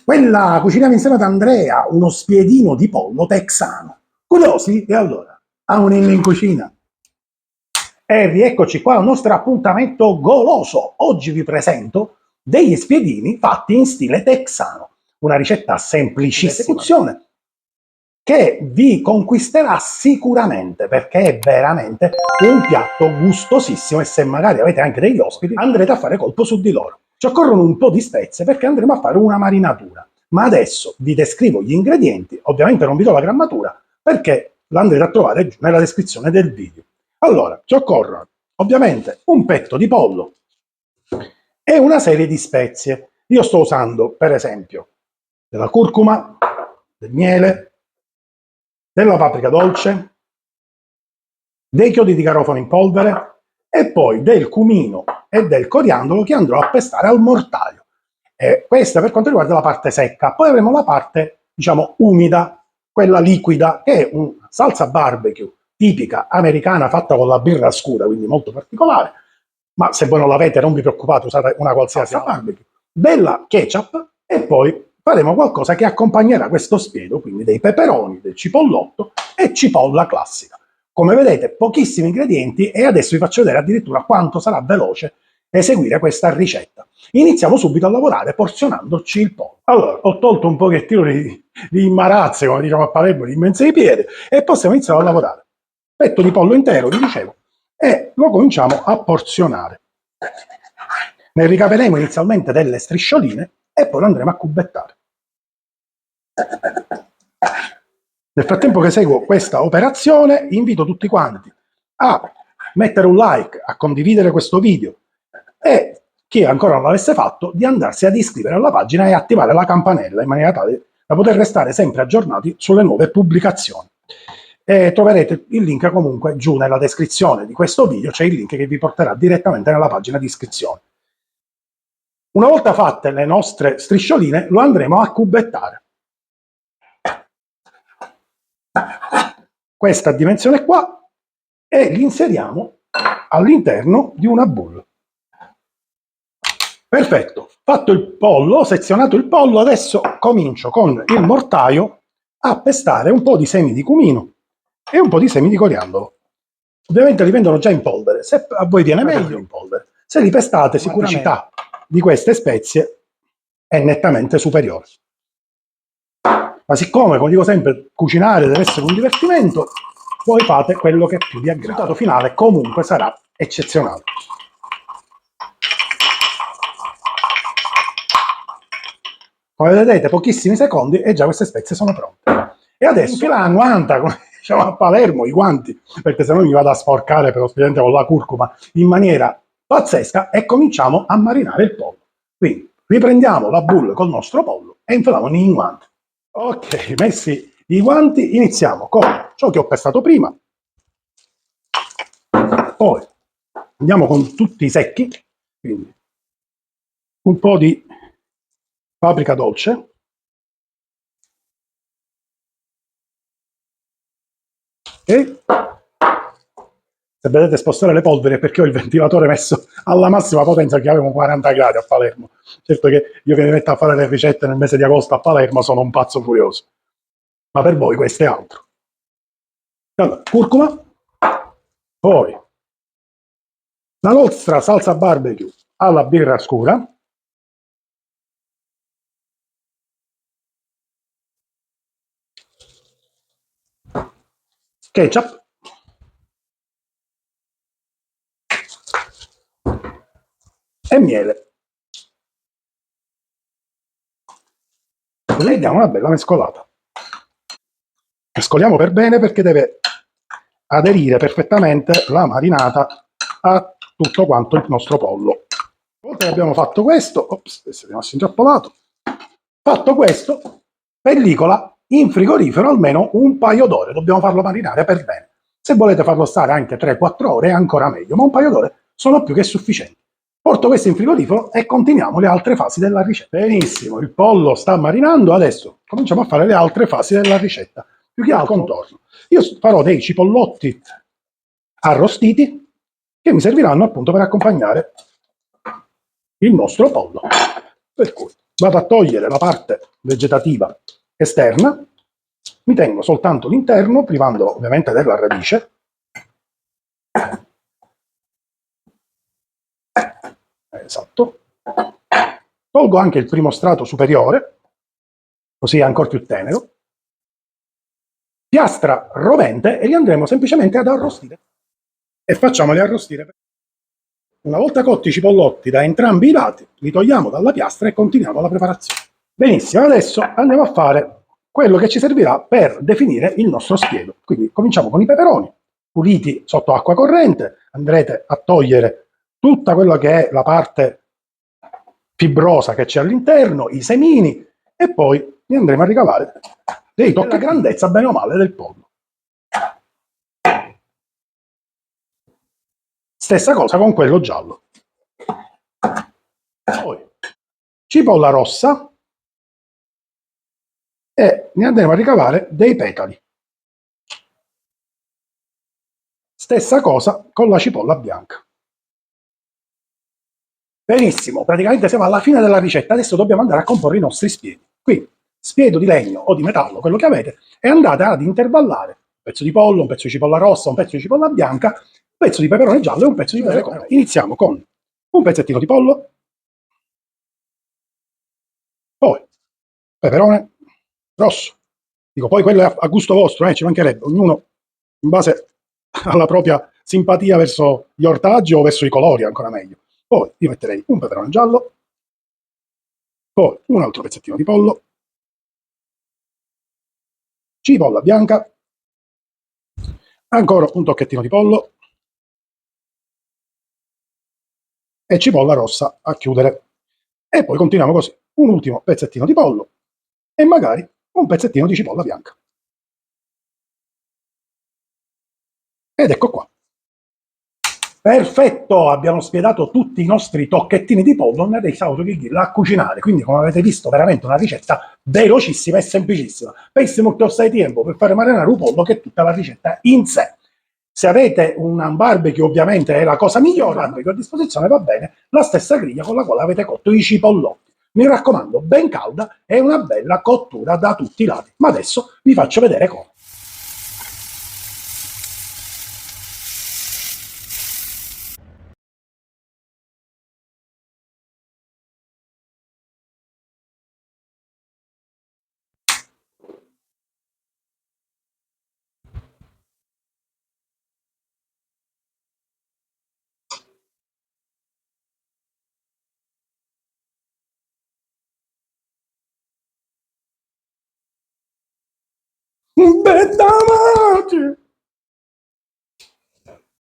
Quella cuciniamo insieme ad Andrea, uno spiedino di pollo texano. Curiosi? E allora, a un inno in cucina. E rieccoci qua al nostro appuntamento goloso. Oggi vi presento degli spiedini fatti in stile texano. Una ricetta semplicissima esecuzione che vi conquisterà sicuramente perché è veramente un piatto gustosissimo e se magari avete anche degli ospiti andrete a fare colpo su di loro. Ci occorrono un po' di spezie perché andremo a fare una marinatura, ma adesso vi descrivo gli ingredienti, ovviamente non vi do la grammatura perché l'andrete a trovare giù nella descrizione del video. Allora, ci occorrono ovviamente un petto di pollo e una serie di spezie. Io sto usando per esempio della curcuma, del miele, della paprika dolce, dei chiodi di garofano in polvere e poi del cumino e del coriandolo che andrò a pestare al mortaio. Questa per quanto riguarda la parte secca. Poi avremo la parte, diciamo, umida, quella liquida, che è una salsa barbecue tipica americana fatta con la birra scura, quindi molto particolare, ma se voi non l'avete non vi preoccupate, usate una qualsiasi salsa barbecue, della ketchup e poi faremo qualcosa che accompagnerà questo spiedo, quindi dei peperoni, del cipollotto e cipolla classica. Come vedete, pochissimi ingredienti e adesso vi faccio vedere addirittura quanto sarà veloce eseguire questa ricetta. Iniziamo subito a lavorare porzionandoci il pollo. Allora, ho tolto un pochettino di imbarazzo, come diciamo a Palermo, di immense di piede, e possiamo iniziare a lavorare. Petto di pollo intero, vi dicevo, e lo cominciamo a porzionare. Ne ricaveremo inizialmente delle striscioline e poi lo andremo a cubettare. Nel frattempo che seguo questa operazione, invito tutti quanti a mettere un like, a condividere questo video e chi ancora non l'avesse fatto di andarsi ad iscrivere alla pagina e attivare la campanella in maniera tale da poter restare sempre aggiornati sulle nuove pubblicazioni. E troverete il link comunque giù nella descrizione di questo video, c'è il link che vi porterà direttamente nella pagina di iscrizione. Una volta fatte le nostre striscioline lo andremo a cubettare. Questa dimensione qua e li inseriamo all'interno di una bowl. Perfetto, fatto il pollo, sezionato il pollo, adesso comincio con il mortaio a pestare un po' di semi di cumino e un po' di semi di coriandolo. Ovviamente li vendono già in polvere, se a voi viene meglio in polvere. Se li pestate sicuramente la quantità di queste spezie è nettamente superiore. Ma siccome, come dico sempre, cucinare deve essere un divertimento, voi fate quello che più vi aggrada. Il risultato finale comunque sarà eccezionale. Come vedete, pochissimi secondi e già queste spezie sono pronte. E adesso infila la guanta, come diciamo a Palermo, i guanti, perché se no mi vado a sporcare per lo spiedente con la curcuma in maniera pazzesca e cominciamo a marinare il pollo. Quindi riprendiamo la bowl col nostro pollo e infiliamo i guanti. Ok, messi i guanti, iniziamo con ciò che ho pestato prima. Poi andiamo con tutti i secchi, quindi un po' di paprika dolce. E se vedete spostare le polveri è perché ho il ventilatore messo alla massima potenza, che avevamo 40 gradi a Palermo. Certo che io che mi metto a fare le ricette nel mese di agosto a Palermo sono un pazzo furioso, ma per voi questo è altro. Allora, curcuma, poi la nostra salsa barbecue alla birra scura, ketchup, e miele. E diamo una bella mescolata. Mescoliamo per bene perché deve aderire perfettamente la marinata a tutto quanto il nostro pollo. Una volta che abbiamo fatto questo, ops, adesso è rimasto intrappolato, fatto questo, pellicola in frigorifero almeno un paio d'ore, dobbiamo farlo marinare per bene. Se volete farlo stare anche 3-4 ore è ancora meglio, ma un paio d'ore sono più che sufficienti. Porto questo in frigorifero e continuiamo le altre fasi della ricetta. Benissimo, il pollo sta marinando, adesso cominciamo a fare le altre fasi della ricetta, più che altro contorno. Io farò dei cipollotti arrostiti che mi serviranno appunto per accompagnare il nostro pollo. Per cui vado a togliere la parte vegetativa esterna, mi tengo soltanto l'interno, privando ovviamente della radice. Esatto. Tolgo anche il primo strato superiore, così è ancora più tenero. Piastra rovente e li andremo semplicemente ad arrostire. E facciamoli arrostire. Una volta cotti i cipollotti da entrambi i lati, li togliamo dalla piastra e continuiamo la preparazione. Benissimo, adesso andiamo a fare quello che ci servirà per definire il nostro spiedo. Quindi cominciamo con i peperoni, puliti sotto acqua corrente, andrete a togliere tutta quella che è la parte fibrosa che c'è all'interno, i semini, e poi ne andremo a ricavare dei tocchi della grandezza bene o male del pollo. Stessa cosa con quello giallo. Poi cipolla rossa e ne andremo a ricavare dei petali. Stessa cosa con la cipolla bianca. Benissimo, praticamente siamo alla fine della ricetta, adesso dobbiamo andare a comporre i nostri spiedi. Quindi, spiedo di legno o di metallo, quello che avete, e andate ad intervallare un pezzo di pollo, un pezzo di cipolla rossa, un pezzo di cipolla bianca, un pezzo di peperone giallo e un pezzo di peperone. Iniziamo con un pezzettino di pollo, poi peperone rosso. Dico, poi quello è a gusto vostro, ci mancherebbe, ognuno in base alla propria simpatia verso gli ortaggi o verso i colori, ancora meglio. Poi io metterei un peperone giallo, poi un altro pezzettino di pollo, cipolla bianca, ancora un tocchettino di pollo e cipolla rossa a chiudere. E poi continuiamo così, un ultimo pezzettino di pollo e magari un pezzettino di cipolla bianca. Ed ecco qua. Perfetto, abbiamo spiegato tutti i nostri tocchettini di pollo nel Sautochigilla a cucinare, quindi come avete visto veramente una ricetta velocissima e semplicissima. Pensi molto assai tempo per fare marinare un pollo che è tutta la ricetta in sé. Se avete un barbecue ovviamente è la cosa migliore, barbecue a disposizione va bene, la stessa griglia con la quale avete cotto i cipollotti. Mi raccomando, ben calda e una bella cottura da tutti i lati. Ma adesso vi faccio vedere come. Beh,